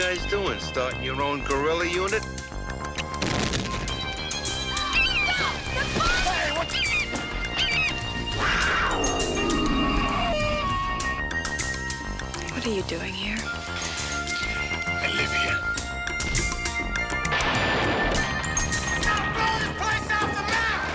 guys doing? Starting your own guerrilla unit? What are you doing here? I live here. Stop blowing this place off the map!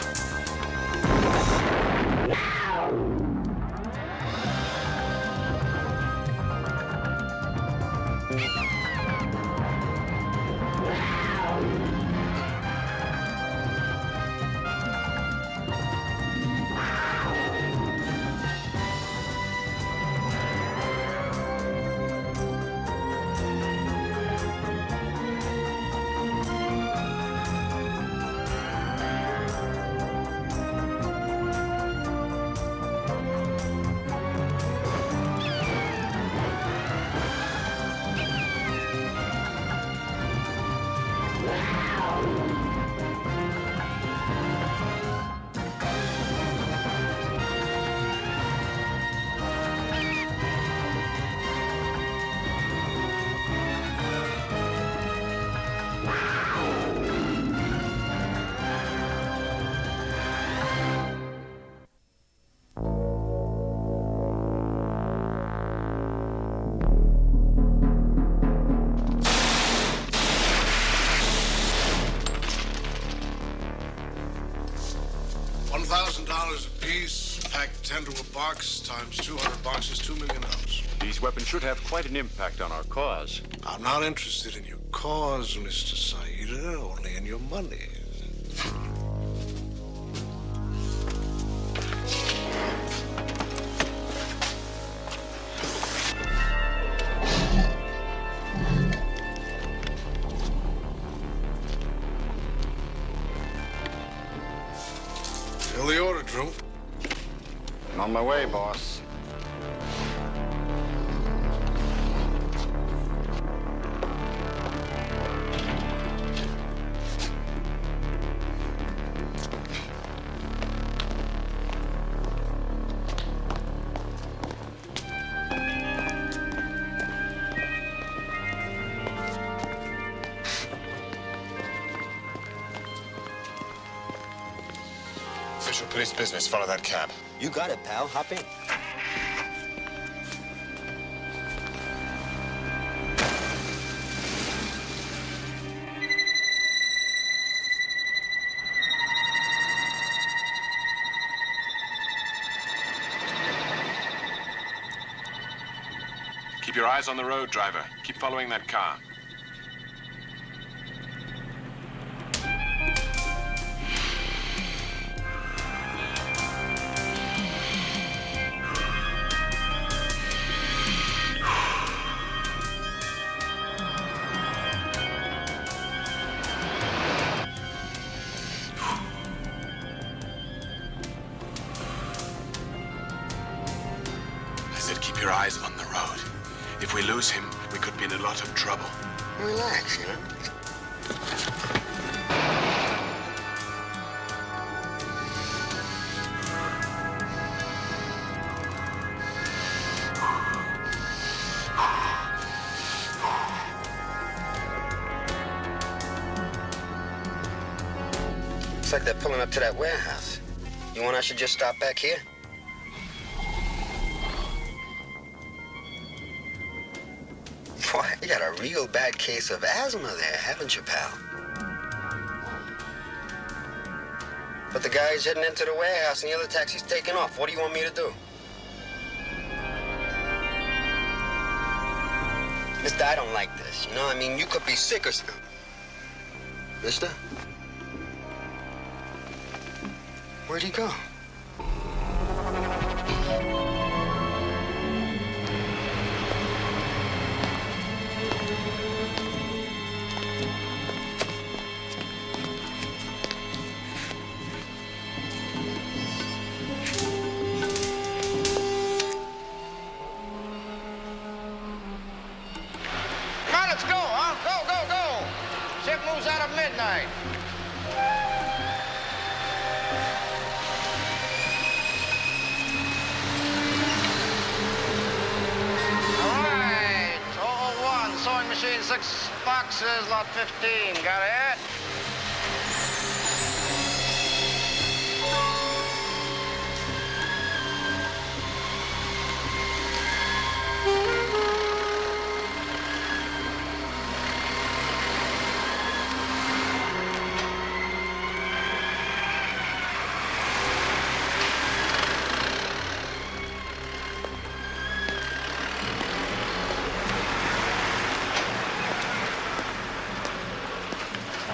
$1,000 apiece, packed 10 to a box, times 200 boxes, $2 million. These weapons should have quite an impact on our cause. I'm not interested in your cause, Mr. Saida, only in your money. Fill the order, Drew. I'm on my way, boss. Official police business. Follow that cab. You got it, pal. Hop in. Keep your eyes on the road, driver. Keep following that car. Keep your eyes on the road. If we lose him, we could be in a lot of trouble. Relax, you know. Looks like they're pulling up to that warehouse. You want I should just stop back here? Boy, you got a real bad case of asthma there, haven't you, pal? But the guy's heading into the warehouse and the other taxi's taking off. What do you want me to do? Mister, I don't like this, you know? I mean, you could be sick or something. Mister? Where'd he go? Let's go, huh? Go. Ship moves out of midnight. All right, 001, sewing machines 6 boxes, lot 15. Got it?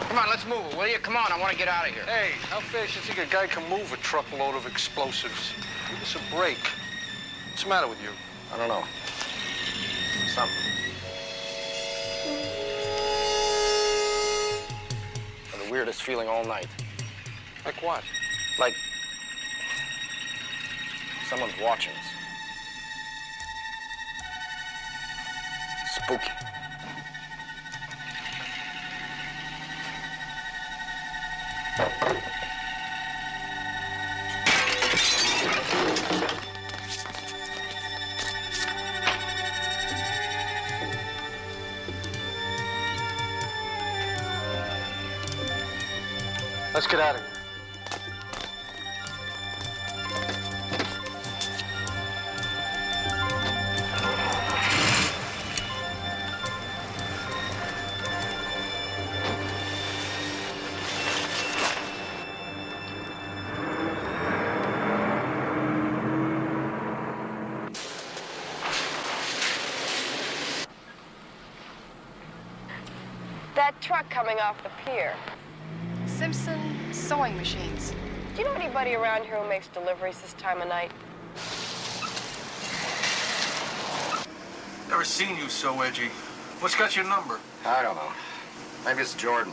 Come on, let's move, will you? Come on, I want to get out of here. Hey, how fast you think a guy can move a truckload of explosives? Give us a break. What's the matter with you? I don't know. Something. The weirdest feeling all night. Like what? Like someone's watching us. Spooky. Let's get out of here. That truck coming off the pier. Simpson sewing machines. Do you know anybody around here who makes deliveries this time of night? Never seen you so edgy. What's got your number? I don't know. Maybe it's Jordan.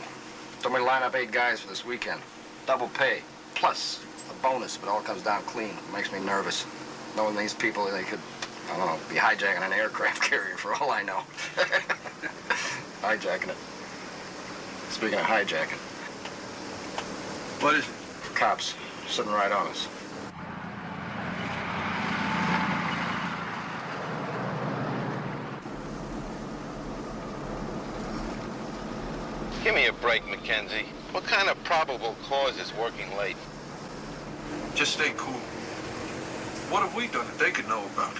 Told me to line up 8 guys for this weekend. Double pay. Plus a bonus if it all comes down clean. It makes me nervous. Knowing these people, they could, I don't know, be hijacking an aircraft carrier for all I know. Hijacking it. Speaking of hijacking. What is it? Cops sitting right on us. Give me a break, Mackenzie. What kind of probable cause is working late? Just stay cool. What have we done that they could know about?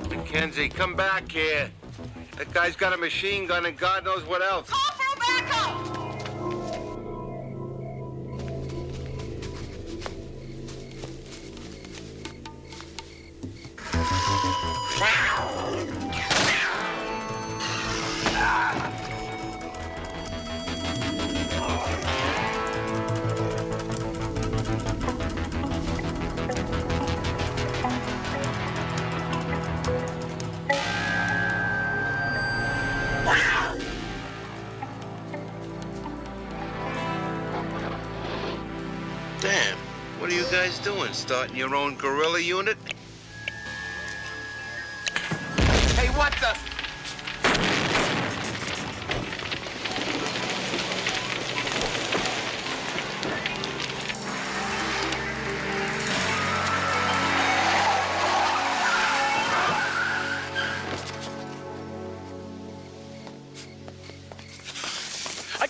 Mackenzie, come back here. That guy's got a machine gun and God knows what else. Call for backup! Damn, what are you guys doing? Starting your own guerrilla unit? Hey, what the?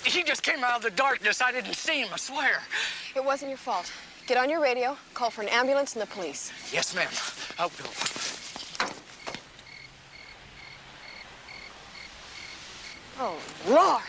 He just came out of the darkness. I didn't see him, I swear. It wasn't your fault. Get on your radio, call for an ambulance and the police. Yes, ma'am. I'll go. Oh, Lord!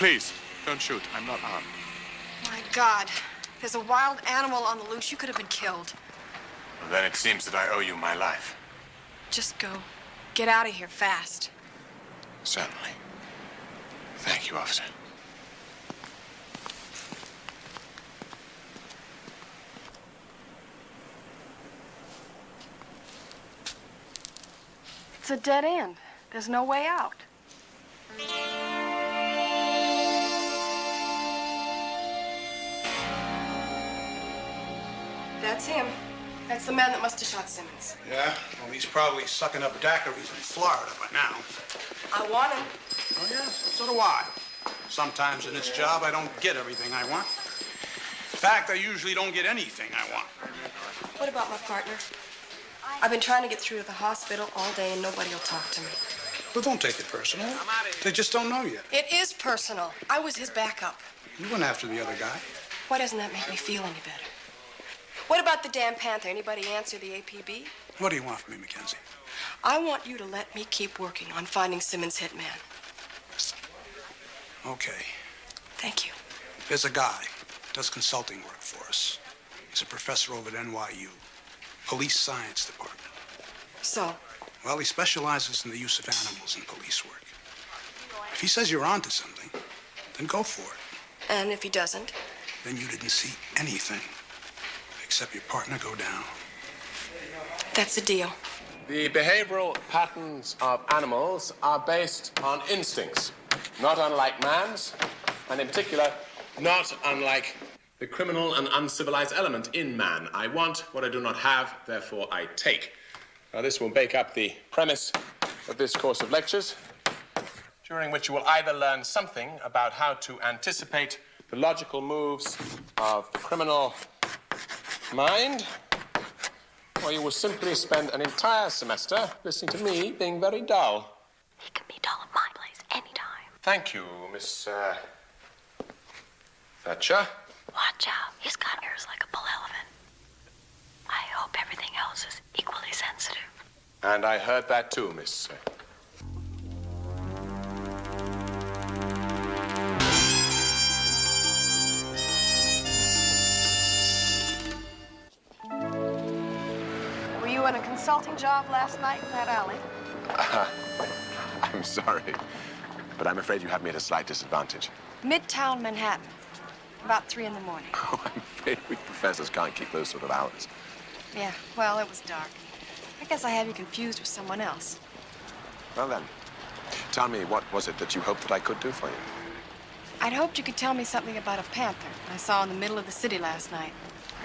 Please, don't shoot. I'm not armed. My God. There's a wild animal on the loose. You could have been killed. Well, then it seems that I owe you my life. Just go. Get out of here fast. Certainly. Thank you, officer. It's a dead end. There's no way out. That's him. That's the man that must have shot Simmons. Yeah? Well, he's probably sucking up daiquiris in Florida by now. I want him. Oh, yes? So do I. Sometimes in this job, I don't get everything I want. In fact, I usually don't get anything I want. What about my partner? I've been trying to get through to the hospital all day and nobody will talk to me. Well, don't take it personal. They just don't know yet. It is personal. I was his backup. You went after the other guy. Why doesn't that make me feel any better? What about the damn Panther? Anybody answer the APB? What do you want from me, Mackenzie? I want you to let me keep working on finding Simmons' hitman. Okay. Thank you. There's a guy does consulting work for us. He's a professor over at NYU, Police Science Department. So? Well, he specializes in the use of animals in police work. If he says you're onto something, then go for it. And if he doesn't? Then you didn't see anything except your partner go down. That's the deal. The behavioral patterns of animals are based on instincts, not unlike man's, and in particular, not unlike the criminal and uncivilized element in man. I want what I do not have, therefore I take. Now, this will make up the premise of this course of lectures, during which you will either learn something about how to anticipate the logical moves of the criminal mind, or you will simply spend an entire semester listening to me being very dull. He can be dull at my place anytime. Thank you, Miss, Thatcher. Watch out. He's got ears like a bull elephant. I hope everything else is equally sensitive. And I heard that too, Miss. Were you on a consulting job last night in that alley? I'm sorry, but I'm afraid you have me at a slight disadvantage. Midtown Manhattan. About 3 in the morning. Oh, I'm afraid we professors can't keep those sort of hours. Yeah, well, it was dark. I guess I have you confused with someone else. Well then, tell me, what was it that you hoped that I could do for you? I'd hoped you could tell me something about a panther I saw in the middle of the city last night.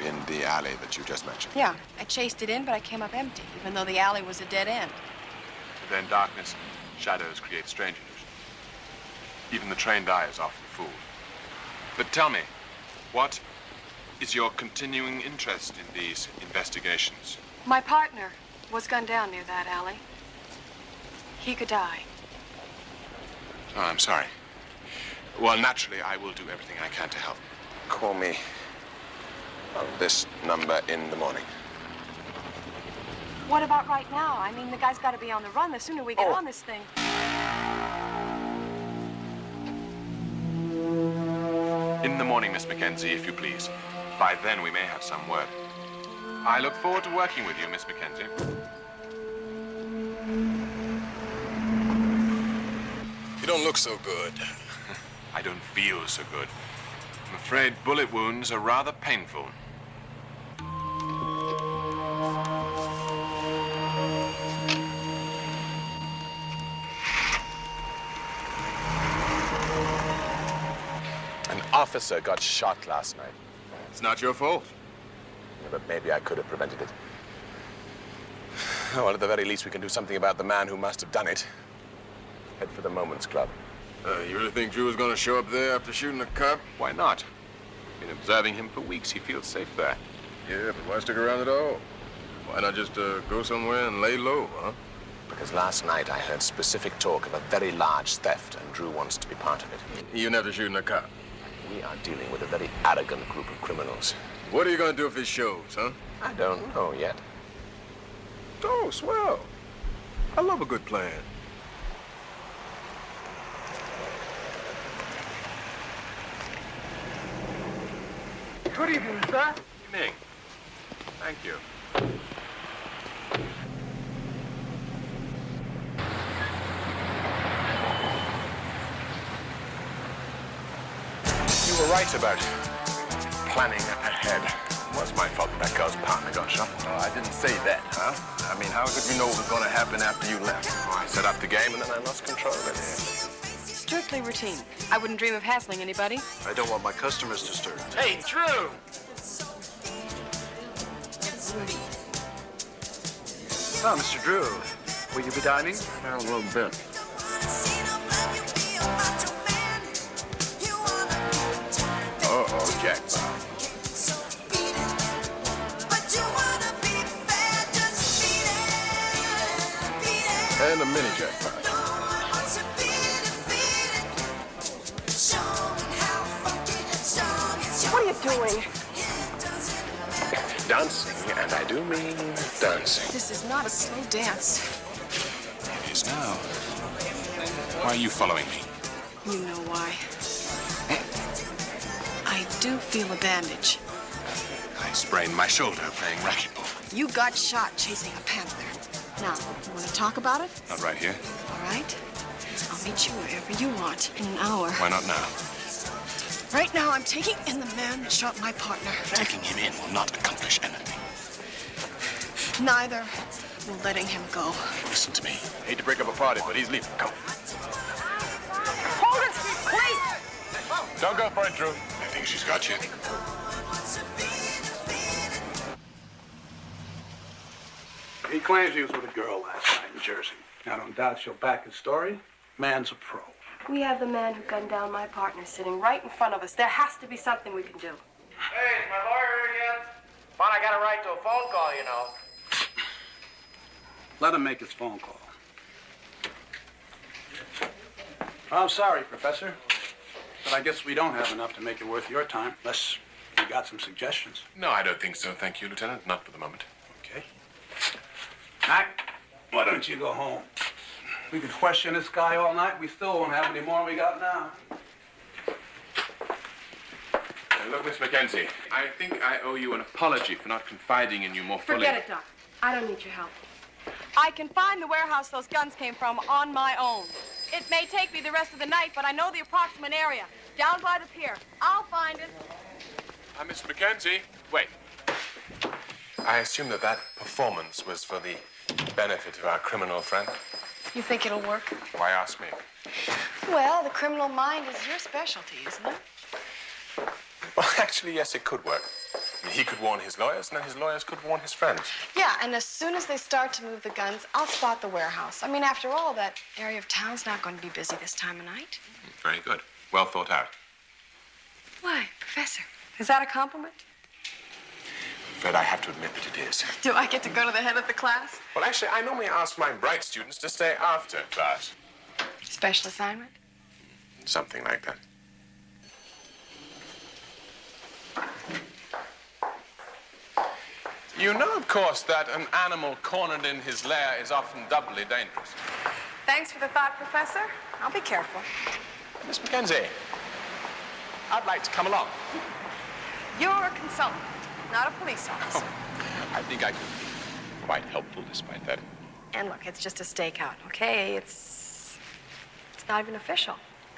In the alley that you just mentioned? Yeah, I chased it in, but I came up empty, even though the alley was a dead end. Then darkness, shadows create strange illusions. Even the trained eye is often fooled. But tell me, what is your continuing interest in these investigations? My partner was gunned down near that alley. He could die. Oh, I'm sorry. Well, naturally, I will do everything I can to help. Call me on this number in the morning. What about right now? I mean, the guy's got to be on the run. The sooner we get on this thing. In the morning, Miss Mackenzie, if you please. By then, we may have some word. I look forward to working with you, Miss Mackenzie. You don't look so good. I don't feel so good. I'm afraid bullet wounds are rather painful. An officer got shot last night. It's not your fault. Yeah, but maybe I could have prevented it. Well, at the very least, we can do something about the man who must have done it. Head for the Moments Club. You really think Drew was going to show up there after shooting a cop? Why not? Been observing him for weeks. He feels safe there. Yeah, but why stick around at all? Why not just go somewhere and lay low, huh? Because last night I heard specific talk of a very large theft, and Drew wants to be part of it. Even after shooting a cop? We are dealing with a very arrogant group of criminals. What are you going to do if it shows, huh? I don't know yet. Oh, swell. I love a good plan. Good evening, sir. Evening. Thank you. You were right about planning ahead. It was my fault that girl's partner got shot. No, I didn't say that, huh? I mean, how could we know what was going to happen after you left? Oh, I set up the game and then I lost control of it. Strictly routine. I wouldn't dream of hassling anybody. I don't want my customers disturbed. Hey, Drew! Oh, Mr. Drew, will you be dining? Well, a little bit. Uh-oh, jackpot. And a mini jackpot. What are you doing? Dancing, and I do mean dancing. This is not a slow dance. It is now. Why are you following me? You know why. I do feel a bandage. I sprained my shoulder playing racquetball. You got shot chasing a panther. Now, you want to talk about it? Not right here. All right. I'll meet you wherever you want in an hour. Why not now? Right now, I'm taking in the man that shot my partner. Taking him in will not accomplish anything. Neither will letting him go. Listen to me. Hate to break up a party, but he's leaving. Come. Hold it, please! Don't go for it, Drew. I think she's got you. He claims he was with a girl last night in Jersey. I don't doubt she'll back his story. Man's a pro. We have the man who gunned down my partner sitting right in front of us. There has to be something we can do. Hey, is my lawyer here yet? Thought I got a right to a phone call, you know. Let him make his phone call. I'm sorry, Professor, but I guess we don't have enough to make it worth your time, unless you got some suggestions. No, I don't think so, thank you, Lieutenant. Not for the moment. Okay. Mac, why don't you go home? We could question this guy all night. We still won't have any more than we got now. Look, Miss Mackenzie, I think I owe you an apology for not confiding in you more fully. Forget it, Doc. I don't need your help. I can find the warehouse those guns came from on my own. It may take me the rest of the night, but I know the approximate area. Down by the pier. I'll find it. Miss Mackenzie, wait. I assume that performance was for the benefit of our criminal friend. You think it'll work? Why ask me? Well, the criminal mind is your specialty, isn't it? Well, actually, yes, it could work. I mean, he could warn his lawyers, and then his lawyers could warn his friends. Yeah, and as soon as they start to move the guns, I'll spot the warehouse. I mean, after all, that area of town's not going to be busy this time of night. Very good. Well thought out. Why, Professor? Is that a compliment? I'm afraid I have to admit that it is. Do I get to go to the head of the class? Well, actually, I normally ask my bright students to stay after class. Special assignment? Something like that. You know, of course, that an animal cornered in his lair is often doubly dangerous. Thanks for the thought, Professor. I'll be careful. Miss Mackenzie, I'd like to come along. You're a consultant, not a police officer. I think I could be quite helpful despite that. And look, it's just a stakeout, okay? It's not even official.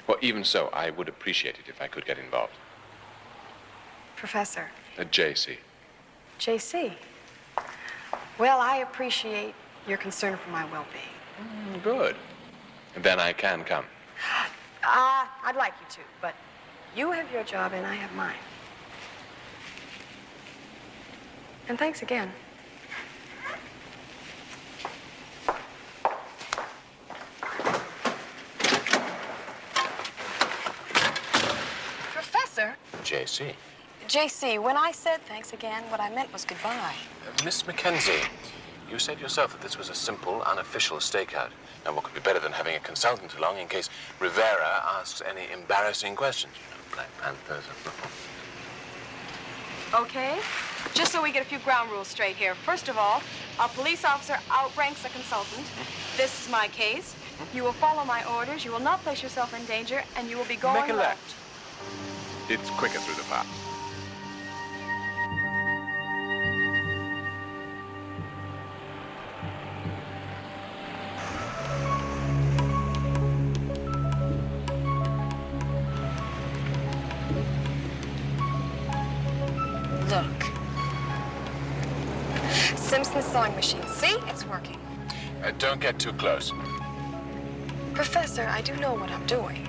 Well, even so, I would appreciate it if I could get involved. Professor. JC. JC. Well, I appreciate your concern for my well-being. Good. Then I can come. I'd like you to, but you have your job and I have mine. And thanks again. Professor? JC. JC, when I said thanks again, what I meant was goodbye. Miss Mackenzie, you said yourself that this was a simple, unofficial stakeout. Now, what could be better than having a consultant along in case Rivera asks any embarrassing questions? You know, Black Panthers and... Okay. Just so we get a few ground rules straight here. First of all, a police officer outranks a consultant. This is my case. You will follow my orders, you will not place yourself in danger, and you will be going Make a left. left. It's quicker through the park. Look. Simpson's sewing machine. See? It's working. Don't get too close. Professor, I do know what I'm doing.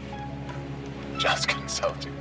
Just consulting.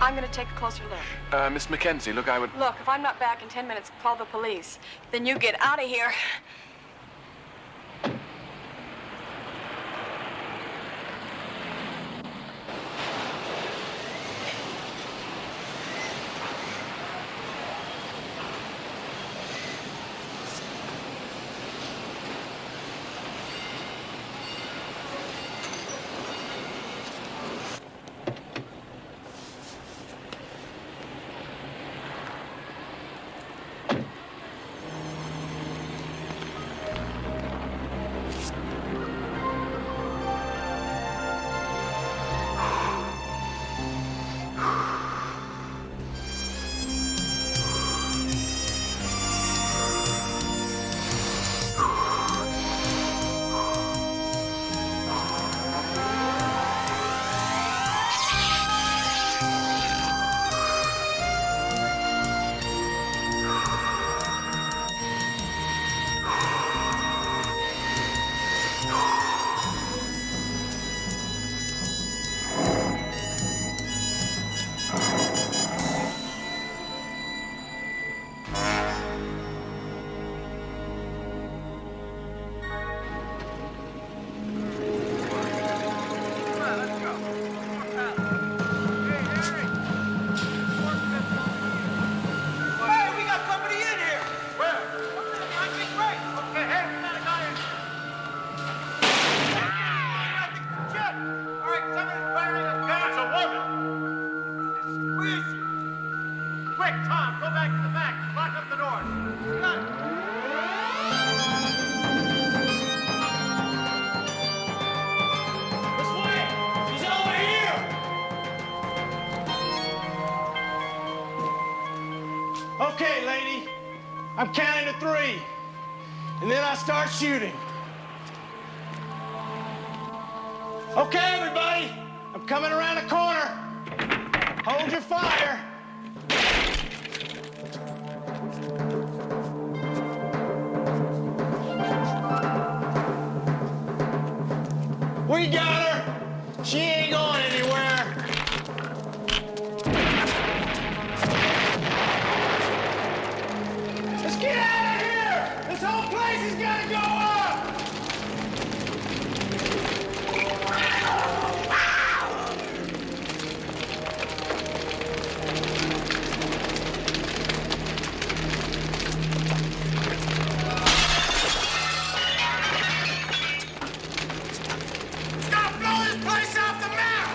I'm going to take a closer look. Miss Mackenzie, look, I would... Look, if I'm not back in 10 minutes, call the police. Then you get out of here. Okay, lady. I'm counting to 3. And then I start shooting. Okay, everybody. I'm coming around the corner. Hold your fire. We got her. She ain't going anywhere. Let's get out of here! This whole place has got to go up! It's gonna blow this place off the map!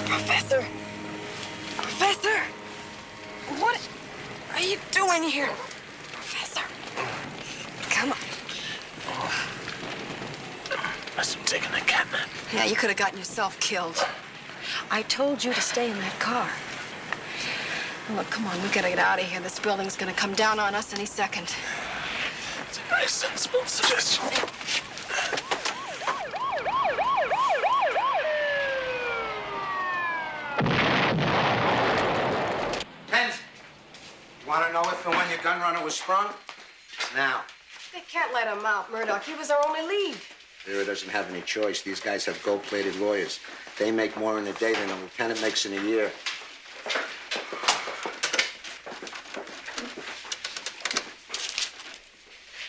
Professor! Professor! What are you doing here? Professor! Must have taken a catnap. Yeah, you could have gotten yourself killed. I told you to stay in that car. Look, come on, we gotta get out of here. This building's gonna come down on us any second. It's a very sensible suggestion. Pens, you want to know if and when your gun runner was sprung? Now. They can't let him out, Murdoch. He was our only lead. Vera doesn't have any choice. These guys have gold-plated lawyers. They make more in a day than a lieutenant makes in a year.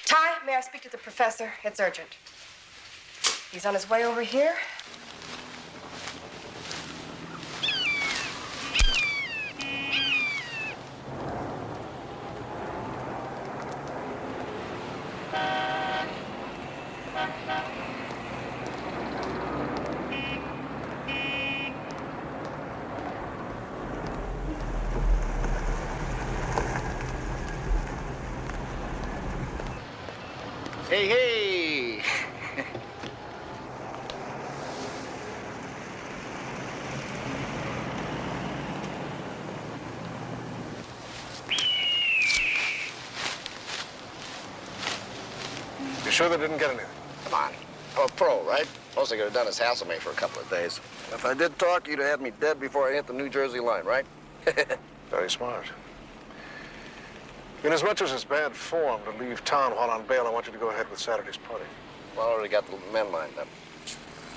Ty, may I speak to the professor? It's urgent. He's on his way over here. Hey, hey! You sure they didn't get anything? Come on. I'm a pro, right? Most they could have done is hassle me for a couple of days. If I did talk, you'd have had me dead before I hit the New Jersey line, right? Very smart. Inasmuch as it's bad form to leave town while on bail, I want you to go ahead with Saturday's party. Well, I already got the men lined up.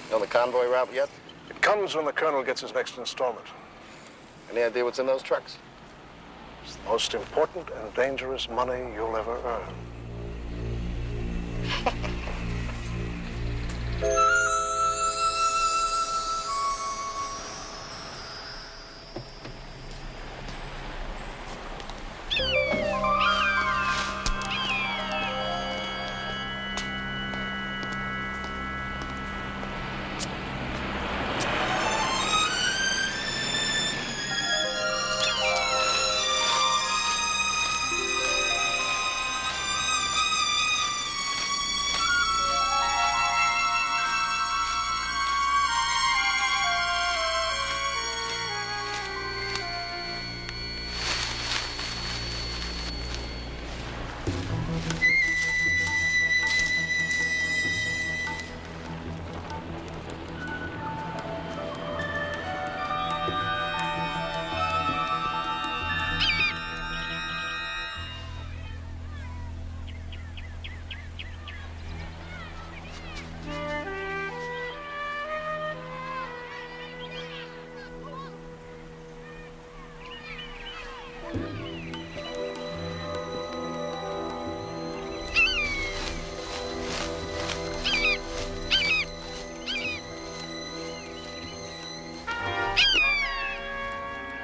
You on the convoy route yet? It comes when the colonel gets his next installment. Any idea what's in those trucks? It's the most important and dangerous money you'll ever earn.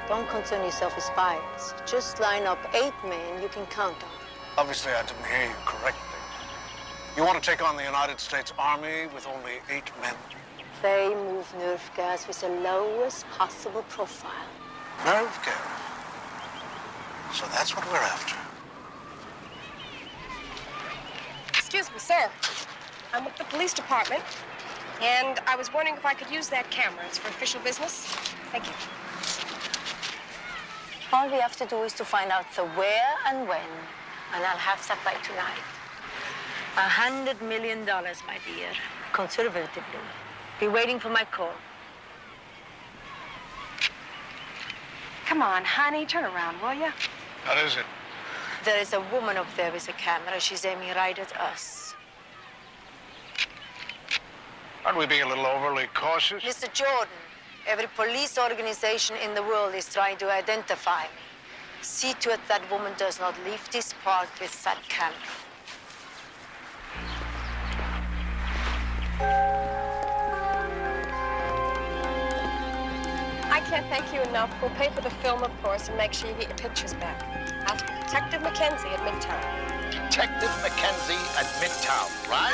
Don't concern yourself with spies. Just line up 8 men you can count on. Obviously, I didn't hear you correctly. You want to take on the United States Army with only 8 men? They move nerve gas with the lowest possible profile. Nerve gas? So that's what we're after. Excuse me, sir. I'm with the police department, and I was wondering if I could use that camera. It's for official business. Thank you. All we have to do is to find out the where and when, and I'll have that by tonight. $100 million, my dear, conservatively. Be waiting for my call. Come on, honey, turn around, will you? What is it? There is a woman up there with a camera. She's aiming right at us. Aren't we being a little overly cautious? Mr. Jordan, every police organization in the world is trying to identify me. See to it that woman does not leave this park with that camera. I can't thank you enough. We'll pay for the film, of course, and make sure you get your pictures back. Ask Detective Mackenzie at Midtown. Detective Mackenzie at Midtown, right?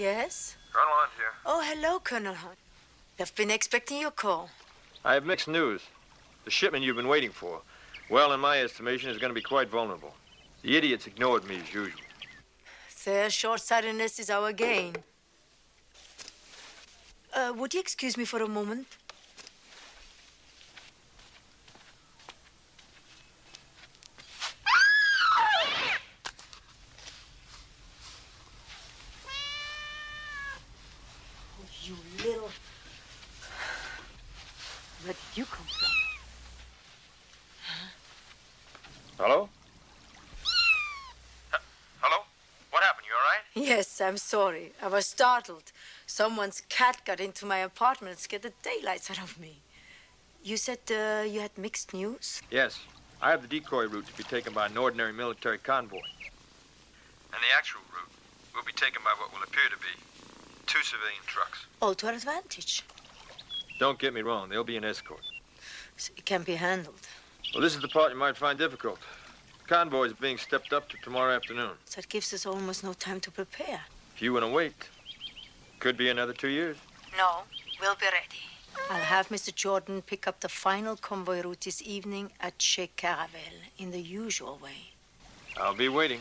Yes? Colonel Hunt here. Oh, hello, Colonel Hunt. I've been expecting your call. I have mixed news. The shipment you've been waiting for, well, in my estimation, is going to be quite vulnerable. The idiots ignored me as usual. Their short-sightedness is our gain. Would you excuse me for a moment? Oh, you little... Where did you come from? Hello? Hello? What happened? You all right? Yes, I'm sorry. I was startled. Someone's cat got into my apartment and scared the daylights out of me. You said you had mixed news? Yes. I have the decoy route to be taken by an ordinary military convoy. And the actual route will be taken by what will appear to be 2 civilian trucks. All to our advantage. Don't get me wrong. They'll be an escort. So it can be handled. Well, this is the part you might find difficult. The convoy is being stepped up to tomorrow afternoon. So it gives us almost no time to prepare. If you want to wait, could be another 2 years. No, we'll be ready. I'll have Mr. Jordan pick up the final convoy route this evening at Chez Caravel in the usual way. I'll be waiting.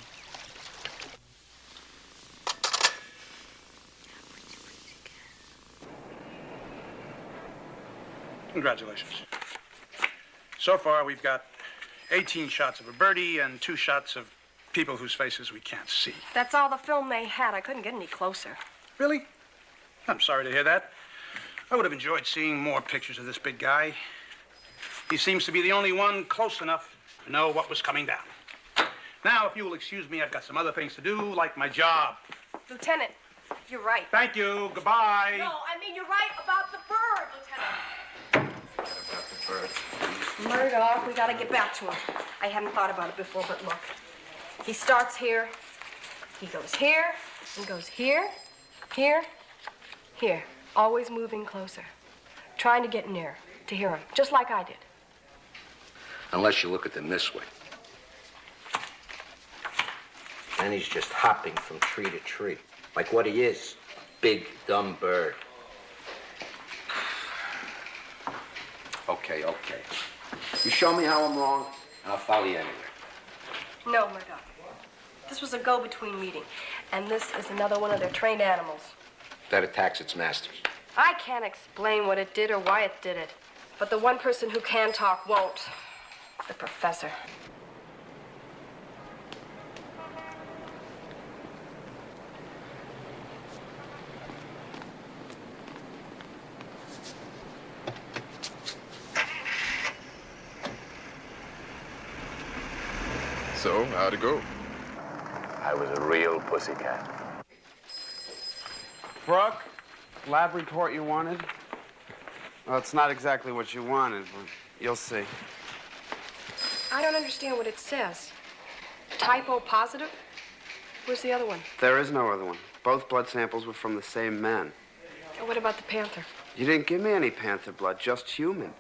Congratulations. So far, we've got 18 shots of a birdie and 2 shots of people whose faces we can't see. That's all the film they had. I couldn't get any closer. Really? I'm sorry to hear that. I would have enjoyed seeing more pictures of this big guy. He seems to be the only one close enough to know what was coming down. Now, if you will excuse me, I've got some other things to do, like my job. Lieutenant, you're right. Thank you. Goodbye. No, I mean, you're right about the bird, Lieutenant. Murdoch, we gotta get back to him. I hadn't thought about it before, but look. He starts here, he goes here, and goes here, here, here. Always moving closer. Trying to get near, to hear him, just like I did. Unless you look at them this way. And he's just hopping from tree to tree. Like what he is. Big, dumb bird. Okay. You show me how I'm wrong, and I'll follow you anywhere. No, Murdoch. This was a go-between meeting, and this is another one of their trained animals. That attacks its masters. I can't explain what it did or why it did it, but the one person who can talk won't. The professor. So, how'd it go? I was a real pussycat. Brooke, lab report you wanted? Well, it's not exactly what you wanted, but you'll see. I don't understand what it says. Typo positive? Where's the other one? There is no other one. Both blood samples were from the same men. What about the panther? You didn't give me any panther blood, just human.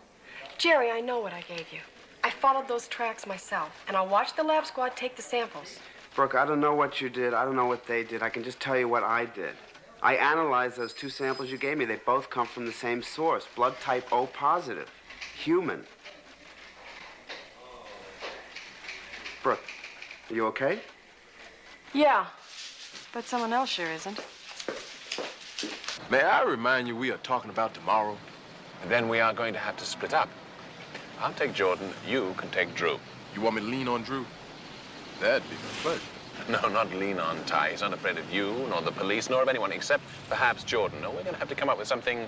Jerry, I know what I gave you. I followed those tracks myself, and I'll watch the lab squad take the samples. Brooke, I don't know what you did. I don't know what they did. I can just tell you what I did. I analyzed those 2 samples you gave me. They both come from the same source. Blood type O positive. Human. Brooke, are you okay? Yeah, but someone else sure isn't. May I remind you we are talking about tomorrow? Then we are going to have to split up. I'll take Jordan. You can take Drew. You want me to lean on Drew? That'd be my pleasure. No, not lean on Ty. He's not afraid of you, nor the police, nor of anyone, except perhaps Jordan. No, we're going to have to come up with something,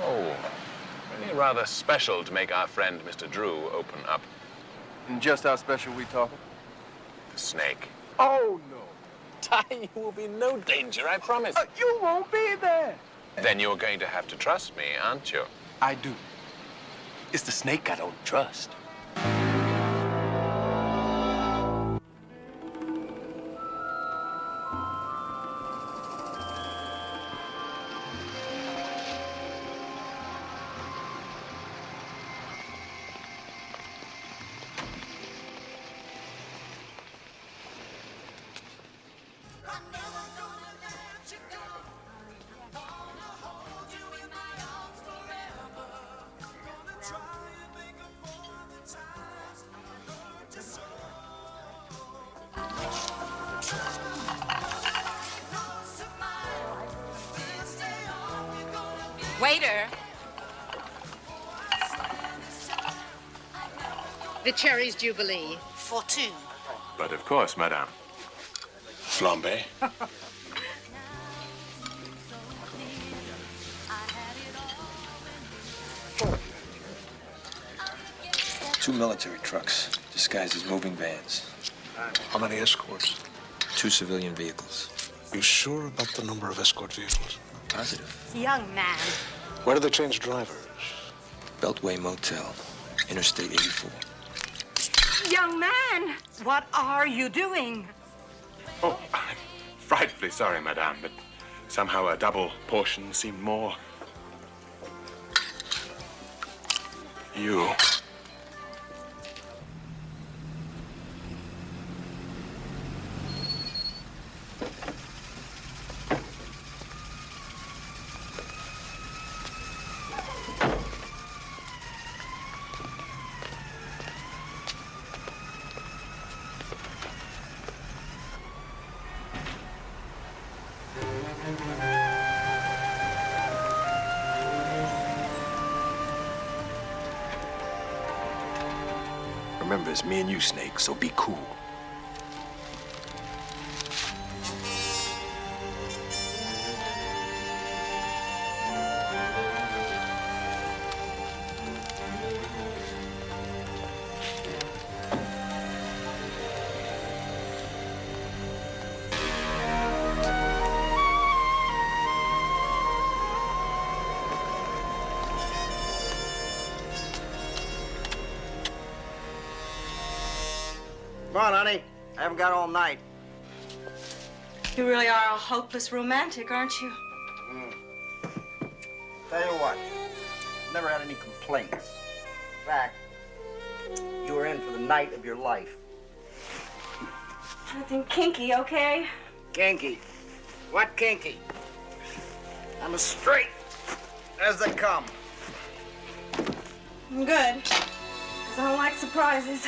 really rather special to make our friend Mr. Drew open up. And just how special we talking? The snake. Oh, no. Ty, you will be no danger, I promise. You won't be there. Then you're going to have to trust me, aren't you? I do. It's the snake I don't trust. Waiter. The Cherries Jubilee. For two. But of course, madame. Flambe. Two military trucks disguised as moving vans. How many escorts? 2 civilian vehicles. You sure about the number of escort vehicles? Positive. Young man. Where do they change drivers? Beltway Motel, Interstate 84. Young man, what are you doing? Oh, I'm frightfully sorry, madame, but somehow a double portion seemed more. You. Remember, it's me and you, Snake, so be cool. Come on, honey. I haven't got all night. You really are a hopeless romantic, aren't you? Tell you what, never had any complaints. In fact, you were in for the night of your life. Nothing kinky, okay? Kinky? What kinky? I'm as straight as they come. Good, because I don't like surprises.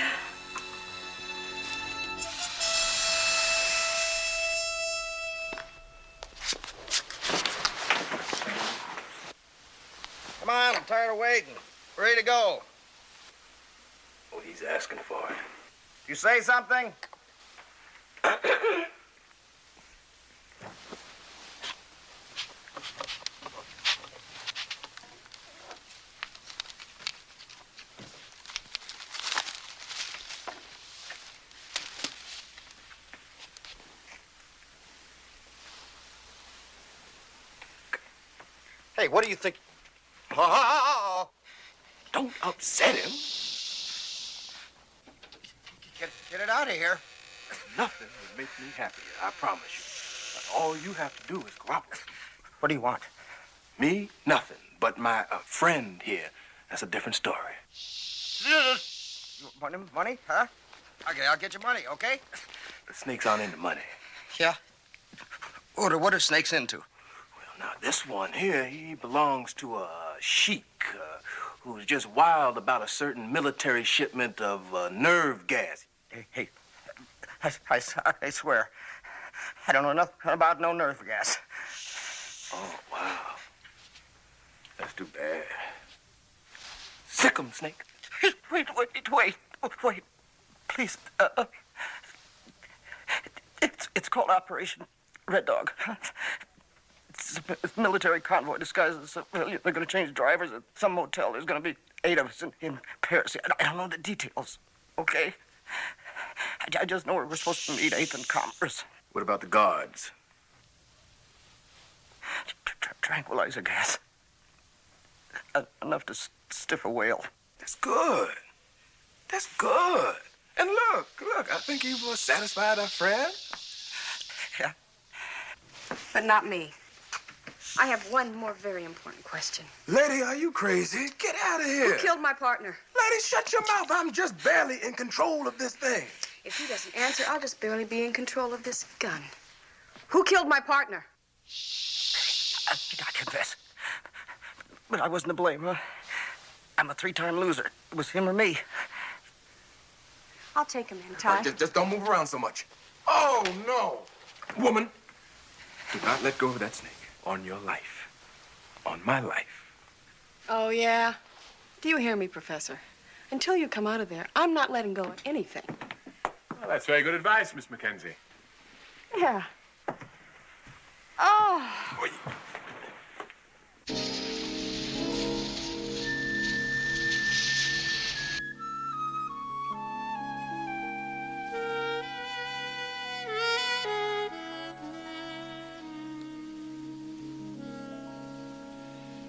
Come on, I'm tired of waiting. Ready to go. Oh, he's asking for it. You say something? Hey, what do you think? Don't upset him. Get it out of here. Nothing would make me happier, I promise you. But all you have to do is cooperate. What do you want? Me? Nothing. But my friend here. That's a different story. Money? Huh? Okay, I'll get you money, okay? The snakes aren't into money. Yeah? What are snakes into? Now, this one here, he belongs to a sheik who's just wild about a certain military shipment of nerve gas. Hey, I swear, I don't know nothing about no nerve gas. Oh, wow. That's too bad. Sick 'em, Snake. Wait. Please, it's called Operation Red Dog. It's a military convoy disguised as a civilian. They're going to change drivers at some motel. There's going to be 8 of us in Paris. I don't know the details, okay? I just know we're supposed to meet 8th and Commerce. What about the guards? Tranquilizer gas. Enough to stiff a whale. That's good. That's good. And look, I think you've satisfied our friend. Yeah. But not me. I have one more very important question. Lady, are you crazy? Get out of here. Who killed my partner? Lady, shut your mouth. I'm just barely in control of this thing. If he doesn't answer, I'll just barely be in control of this gun. Who killed my partner? I confess. But I wasn't to blame, huh? I'm a 3-time loser. It was him or me. I'll take him in, Ty. Just don't move around so much. Oh, no. Woman, do not let go of that snake. On your life. On my life. Oh, yeah? Do you hear me, Professor? Until you come out of there, I'm not letting go of anything. Well, that's very good advice, Miss Mackenzie. Yeah. Oh.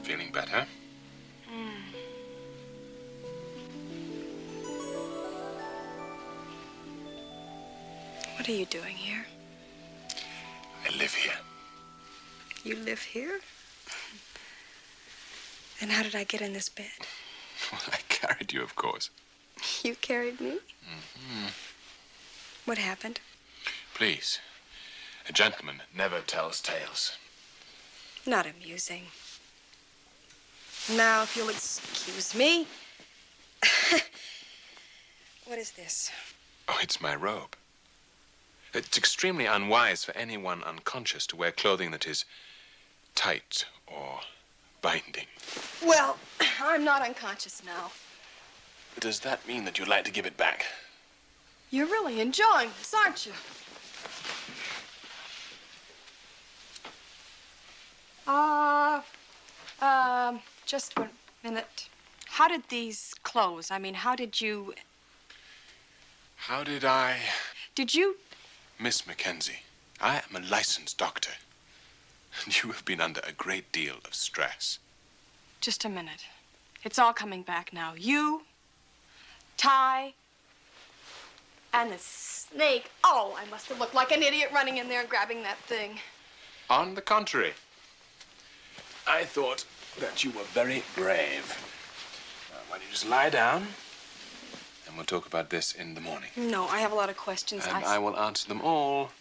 Feeling better? What are you doing here? I live here. You live here? Then how did I get in this bed? Well, I carried you, of course. You carried me? Mm-hmm. What happened? Please, a gentleman never tells tales. Not amusing. Now, if you'll excuse me. What is this? Oh, it's my robe. It's extremely unwise for anyone unconscious to wear clothing that is tight or binding. Well, I'm not unconscious now. Does that mean that you'd like to give it back? You're really enjoying this, aren't you? Just 1 minute. How did these close? I mean, how did you... How did I... Did you... Miss Mackenzie, I am a licensed doctor. And you have been under a great deal of stress. Just a minute. It's all coming back now. You, Ty, and the snake. Oh, I must have looked like an idiot running in there and grabbing that thing. On the contrary, I thought that you were very brave. Why don't you just lie down, and we'll talk about this in the morning. No, I have a lot of questions. And I will answer them all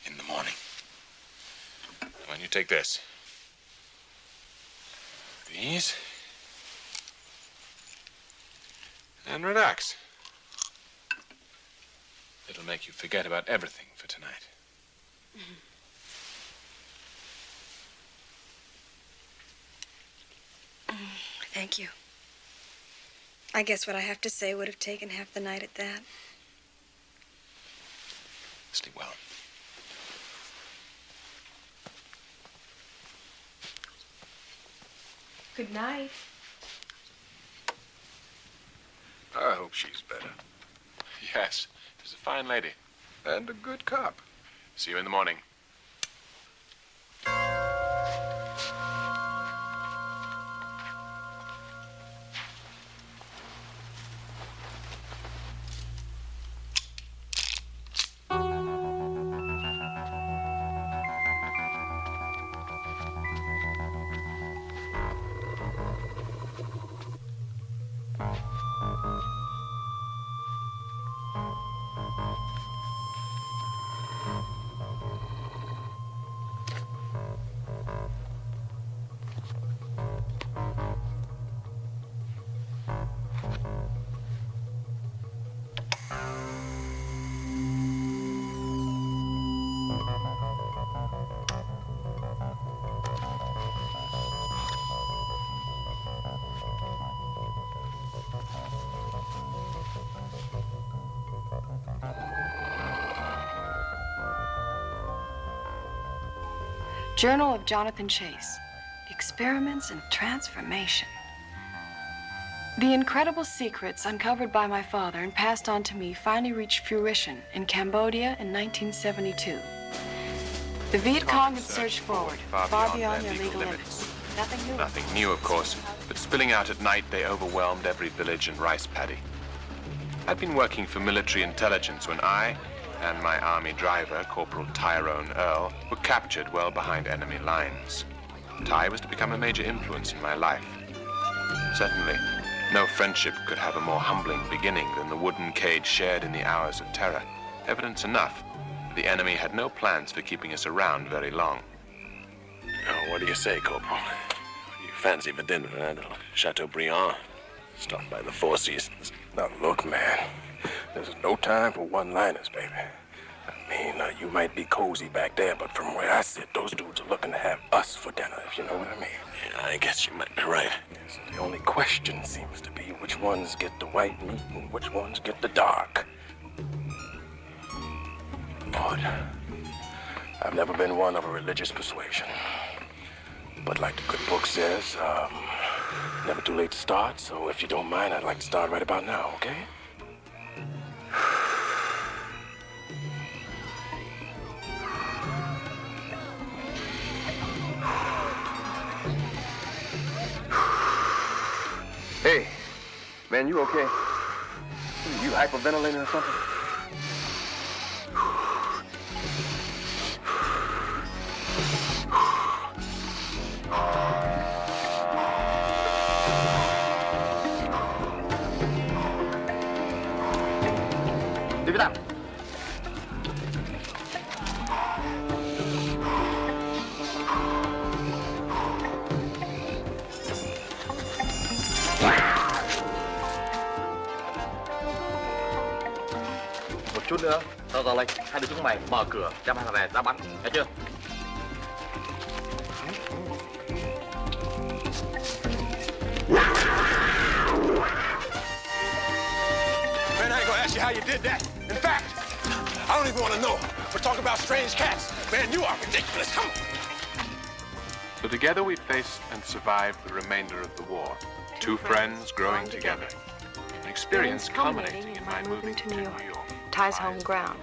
in the morning. When you take this, these, and relax. It'll make you forget about everything for tonight. Thank you. I guess what I have to say would have taken half the night at that. Sleep well. Good night. I hope she's better. Yes, she's a fine lady. And a good cop. See you in the morning. Journal of Jonathan Chase. Experiments in Transformation. The incredible secrets uncovered by my father and passed on to me finally reached fruition in Cambodia in 1972. The Viet Cong had surged forward, far beyond their legal limits. Nothing new. Nothing new, of course, but spilling out at night, they overwhelmed every village and rice paddy. I'd been working for military intelligence when I and my army driver, Corporal Tyrone Earl, were captured well behind enemy lines. Ty was to become a major influence in my life. Certainly, no friendship could have a more humbling beginning than the wooden cage shared in the hours of terror. Evidence enough that the enemy had no plans for keeping us around very long. Oh, what do you say, Corporal? You fancy for dinner at Chateaubriand? Stopped by the Four Seasons. Now, look, man. This is no time for one-liners, baby. You might be cozy back there, but from where I sit, those dudes are looking to have us for dinner, if you know what I mean. Yeah, I guess you might be right. So the only question seems to be which ones get the white meat and which ones get the dark. Lord, I've never been one of a religious persuasion. But like the good book says, never too late to start. So if you don't mind, I'd like to start right about now, okay? Hey, man, you okay? You hyperventilating or something? Leave it up. Một chút nữa, tao ra lệnh, hai đứa chúng mày mở cửa, đem hai thằng này ra bắn, nghe chưa? Man, I ain't gonna ask you how you did that. In fact, I don't even want to know. We're talking about strange cats. Man, you are ridiculous. Come on. So together we faced and survived the remainder of the war. Two friends growing together. An experience culminating in my moving to New York. Ties home ground.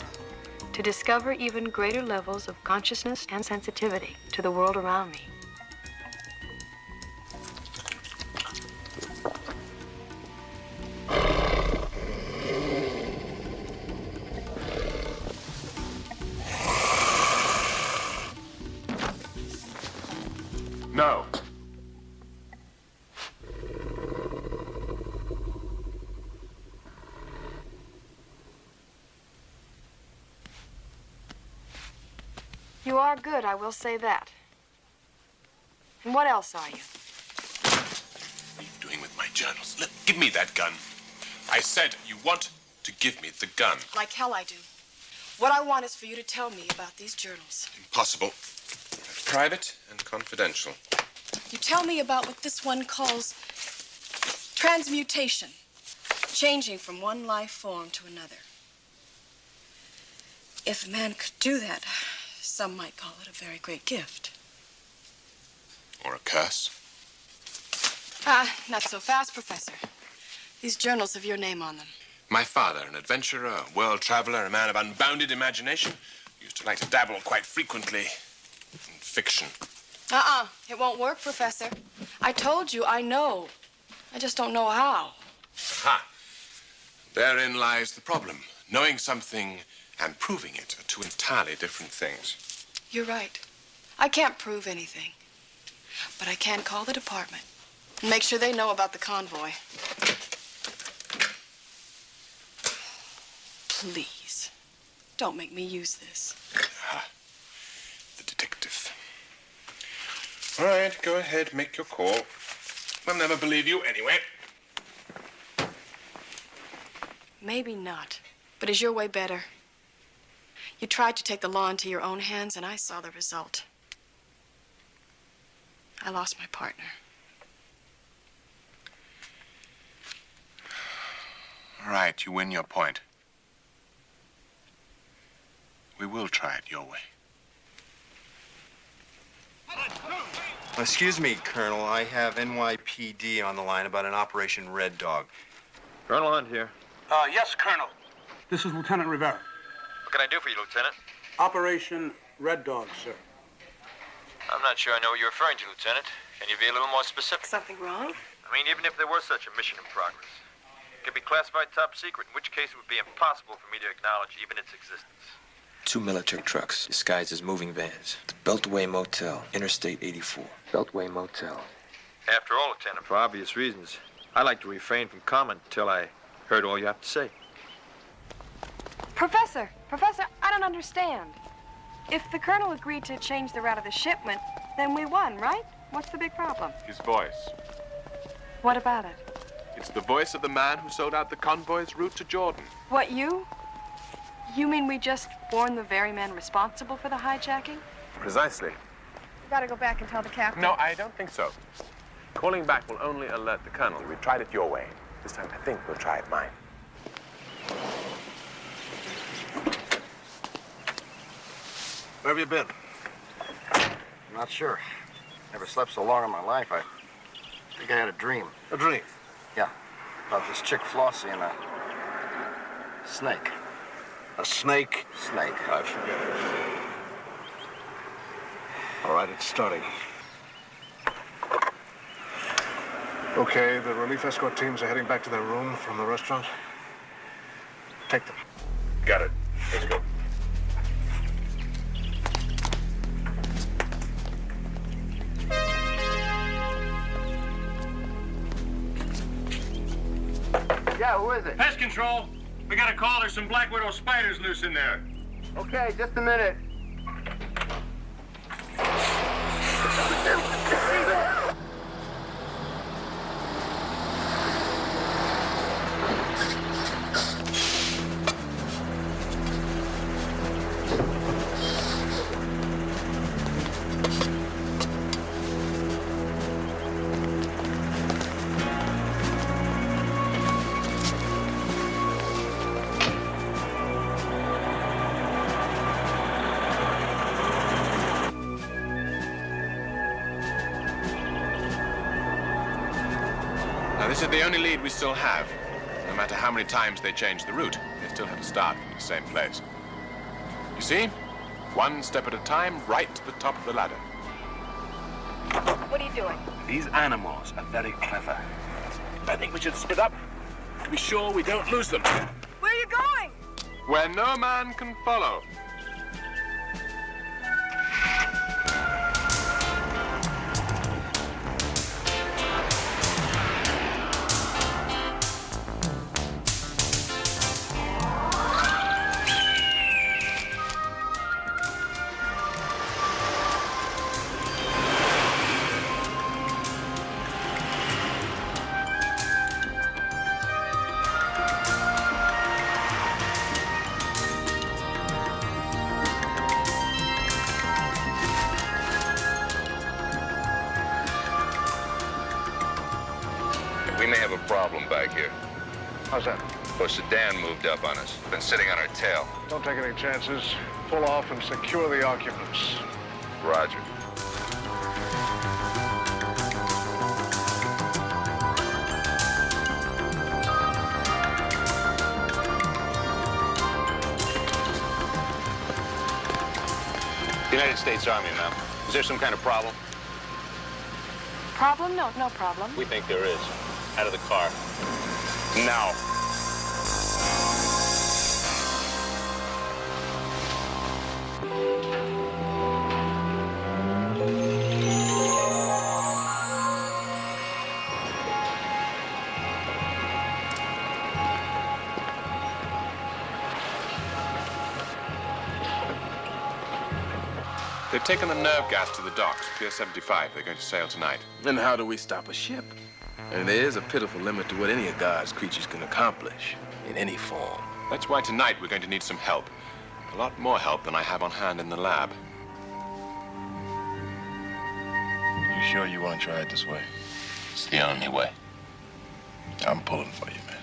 To discover even greater levels of consciousness and sensitivity to the world around me. No. You are good, I will say that. And what else are you? What are you doing with my journals? Give me that gun. I said you want to give me the gun. Like hell I do. What I want is for you to tell me about these journals. Impossible. Private and confidential. You tell me about what this one calls transmutation, changing from one life form to another. If a man could do that, some might call it a very great gift. Or a curse. Not so fast, Professor. These journals have your name on them. My father, an adventurer, a world traveler, a man of unbounded imagination, used to like to dabble quite frequently in fiction. It won't work, Professor. I told you I know. I just don't know how. Aha. Therein lies the problem. Knowing something and proving it are two entirely different things. You're right. I can't prove anything. But I can call the department and make sure they know about the convoy. Please, don't make me use this. The detective. All right, go ahead, make your call. We'll never believe you anyway. Maybe not, but is your way better? You tried to take the law into your own hands, and I saw the result. I lost my partner. All right, you win your point. We will try it your way. Excuse me, Colonel. I have NYPD on the line about an Operation Red Dog. Colonel Hunt here. Yes, Colonel. This is Lieutenant Rivera. What can I do for you, Lieutenant? Operation Red Dog, sir. I'm not sure I know what you're referring to, Lieutenant. Can you be a little more specific? Something wrong? I mean, even if there were such a mission in progress, it could be classified top secret, in which case it would be impossible for me to acknowledge even its existence. 2 military trucks disguised as moving vans. The Beltway Motel, Interstate 84. Beltway Motel. After all, Lieutenant, for obvious reasons, I like to refrain from comment until I heard all you have to say. Professor, I don't understand. If the colonel agreed to change the route of the shipment, then we won, right? What's the big problem? His voice. What about it? It's the voice of the man who sold out the convoy's route to Jordan. What, you? You mean we just warned the very man responsible for the hijacking? Precisely. We gotta go back and tell the captain. No, I don't think so. Calling back will only alert the colonel. We tried it your way. This time, I think we'll try it mine. Where have you been? I'm not sure. Never slept so long in my life. I think I had a dream. A dream? Yeah. About this chick Flossie and a snake. A snake? Snake. I forget it. All right, it's starting. Okay, the relief escort teams are heading back to their room from the restaurant. Take them. Got it. Let's go. Yeah, who is it? Pest control. We got a call. There's some black widow spiders loose in there. Okay, just a minute. This is the only lead we still have. No matter how many times they change the route, they still have to start from the same place. You see? One step at a time, right to the top of the ladder. What are you doing? These animals are very clever. I think we should split up to be sure we don't lose them. Where are you going? Where no man can follow. We may have a problem back here. How's that? A sedan moved up on us. Been sitting on our tail. Don't take any chances. Pull off and secure the occupants. Roger. United States Army, ma'am. Is there some kind of problem? Problem? No, no problem. We think there is. Out of the car. Now. They've taken the nerve gas to the docks, Pier 75. They're going to sail tonight. And how do we stop a ship? And there is a pitiful limit to what any of God's creatures can accomplish in any form. That's why tonight we're going to need some help. A lot more help than I have on hand in the lab. You sure you want to try it this way? It's the only way. I'm pulling for you, man.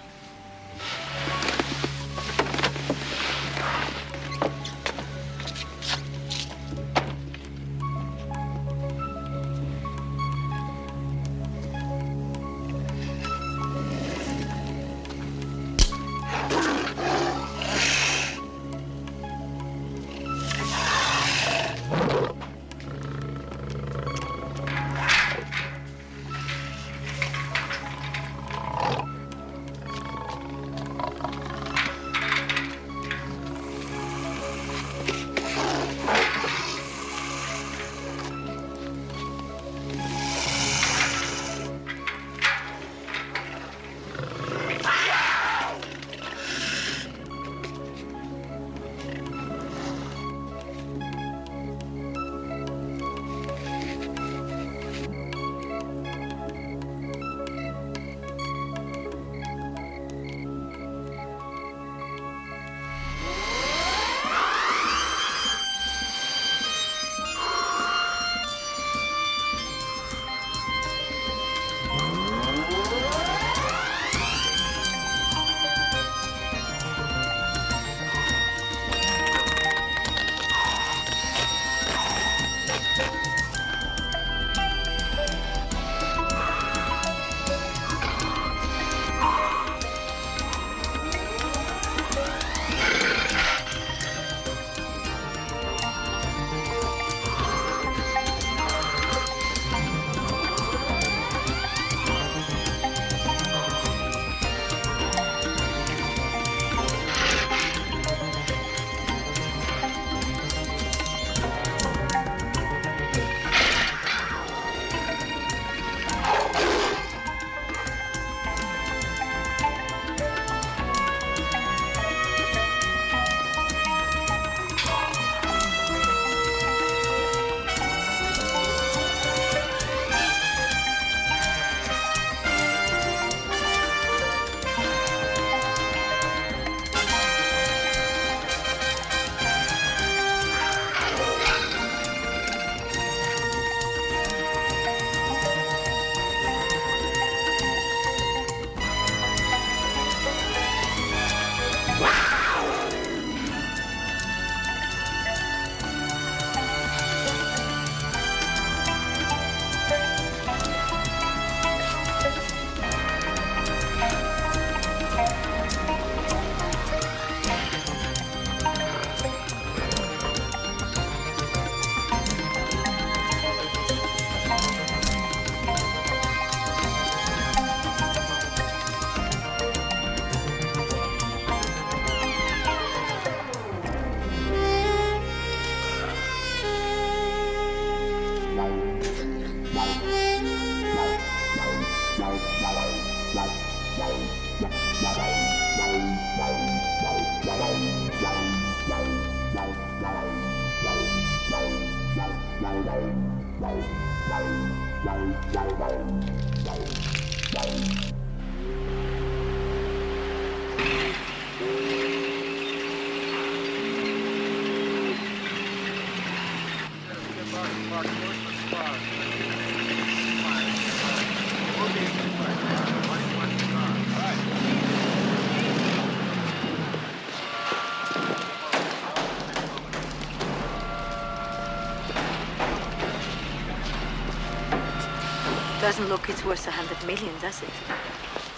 Doesn't look it's worth 100 million, does it?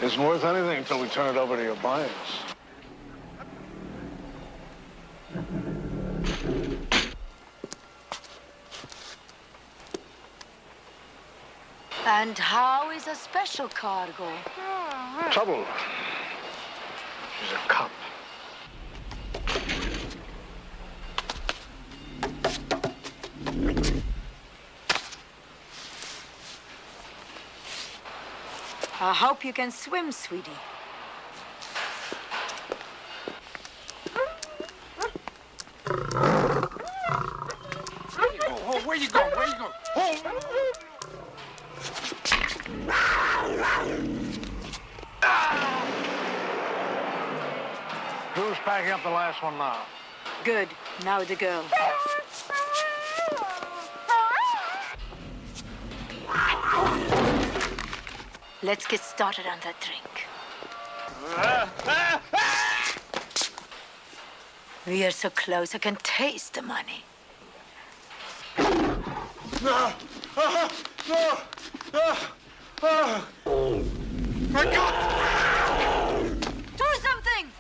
Isn't worth anything until we turn it over to your buyers. And how is a special cargo? Trouble. She's a cop. I hope you can swim, sweetie. Oh, where you going? Where you going? Oh. Who's packing up the last one now? Good. Now the girl. Let's get started on that drink. We are so close, I can taste the money. No! No! My God! Do something!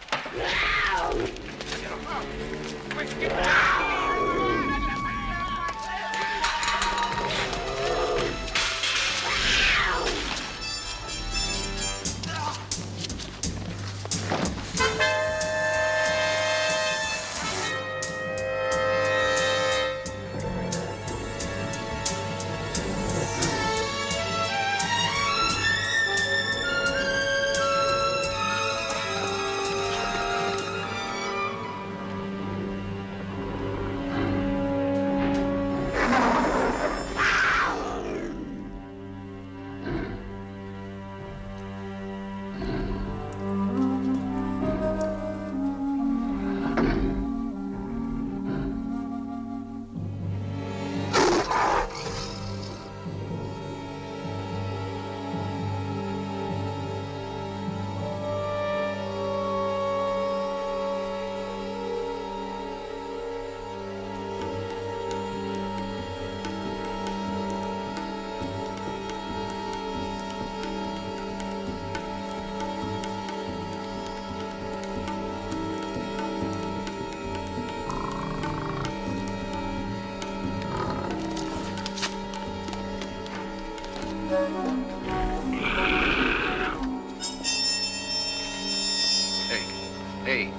Hey.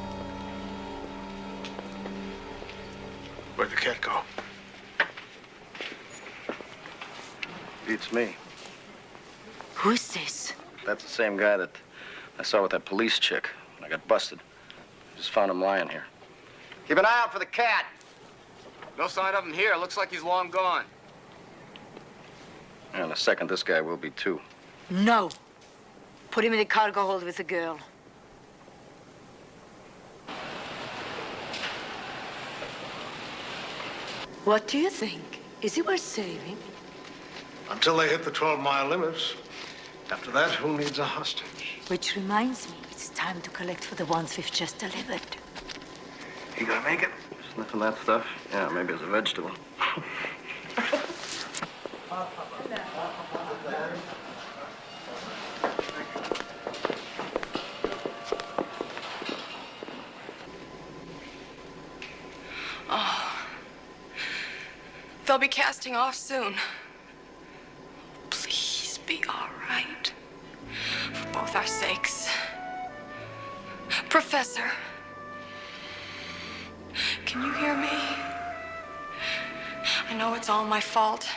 Where'd the cat go? Beats me. Who's this? That's the same guy that I saw with that police chick when I got busted. Just found him lying here. Keep an eye out for the cat. No sign of him here. Looks like he's long gone. And in a second, this guy will be too. No. Put him in the cargo hold with the girl. What do you think? Is he worth saving? Until they hit the 12-mile limits. After that, who needs a hostage? Which reminds me, it's time to collect for the ones we've just delivered. You gonna make it? Sniffing that stuff? Yeah, maybe as a vegetable. They'll be casting off soon. Please be all right. For both our sakes. Professor, can you hear me? I know it's all my fault.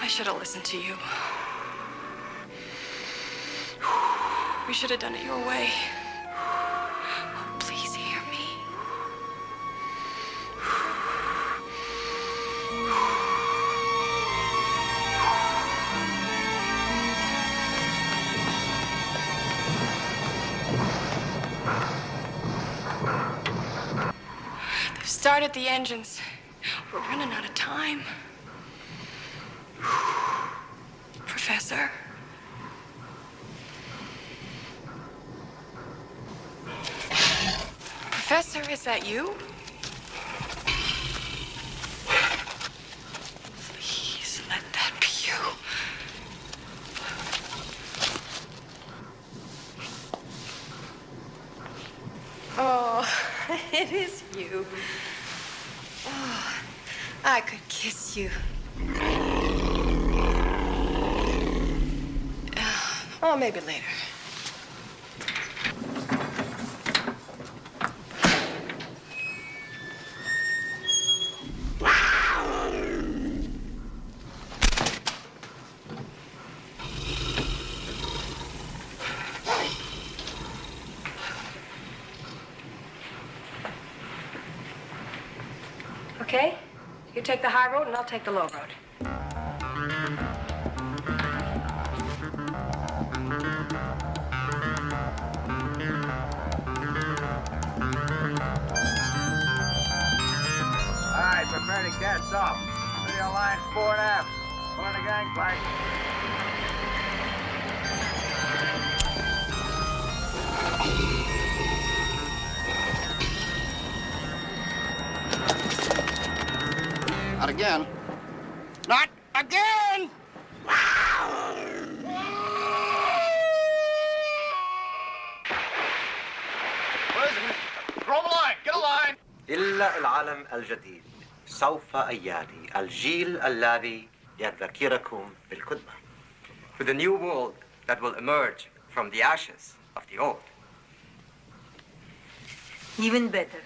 I should have listened to you. We should have done it your way. Please hear me. Started the engines. We're running out of time. Professor. Professor, is that you? Please let that be you. Oh, it is you. Oh, I could kiss you. Oh, maybe later. Okay? You take the high road and I'll take the low road. All right, prepare to cast off. Radio line 4 and aft. On the gangplank. Not again. Not again! Throw the line. Get a line. إلا العالم الجديد سوف أيادي الجيل الذي يذكركم بالقدمة. For the new world that will emerge from the ashes of the old. Even better,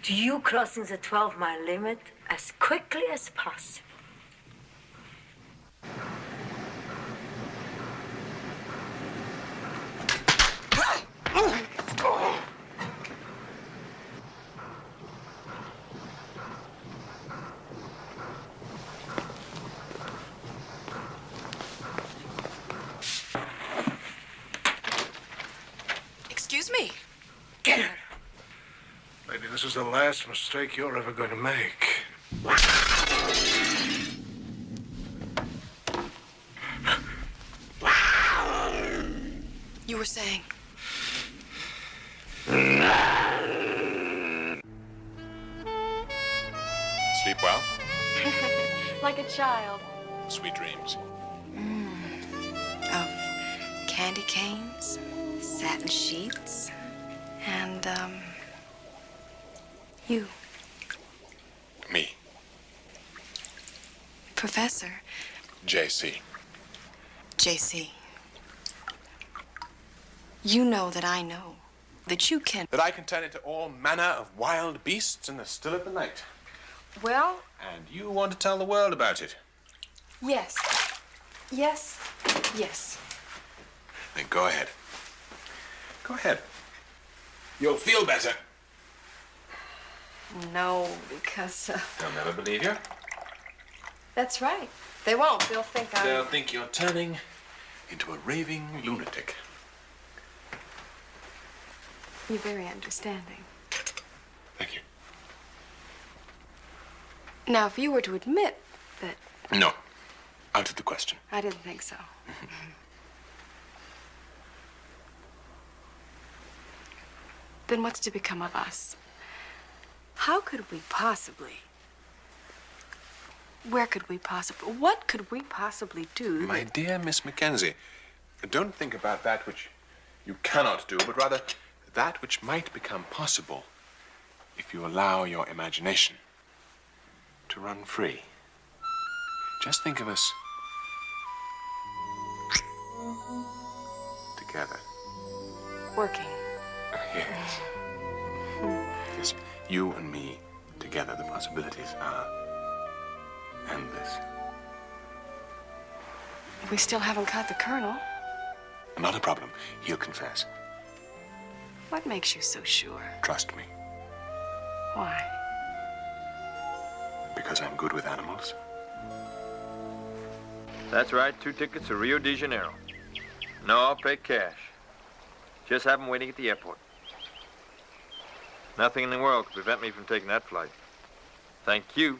to you crossing the 12-mile limit as quickly as possible. Excuse me. Get her. Lady, this is the last mistake you're ever going to make. You were saying? Sleep well? Like a child. Sweet dreams. Of candy canes, satin sheets, and, you. Me. Professor. JC. JC. You know that I know that you can. That I can turn into all manner of wild beasts in the still of the night. Well, And you want to tell the world about it. yes. Yes. Yes. Then go ahead. Go ahead. You'll feel better. No, because, They'll never believe you. that's right. They won't. They'll think I'm... They'll think you're turning into a raving lunatic. You're very understanding. Thank you. Now, if you were to admit that... No. Out of the question. I didn't think so. Then what's to become of us? How could we possibly... Where could we possibly... What could we possibly do? My dear Miss Mackenzie, don't think about that which you cannot do, but rather that which might become possible if you allow your imagination to run free. Just think of us together. Working. Yes. Yes, you and me together, the possibilities are endless. We still haven't caught the Colonel. Not a problem. He'll confess. What makes you so sure? Trust me, Why? because I'm good with animals. That's right, 2 tickets to Rio de Janeiro. No, I'll pay cash. Just have them waiting at the airport. Nothing in the world could prevent me from taking that flight. Thank you.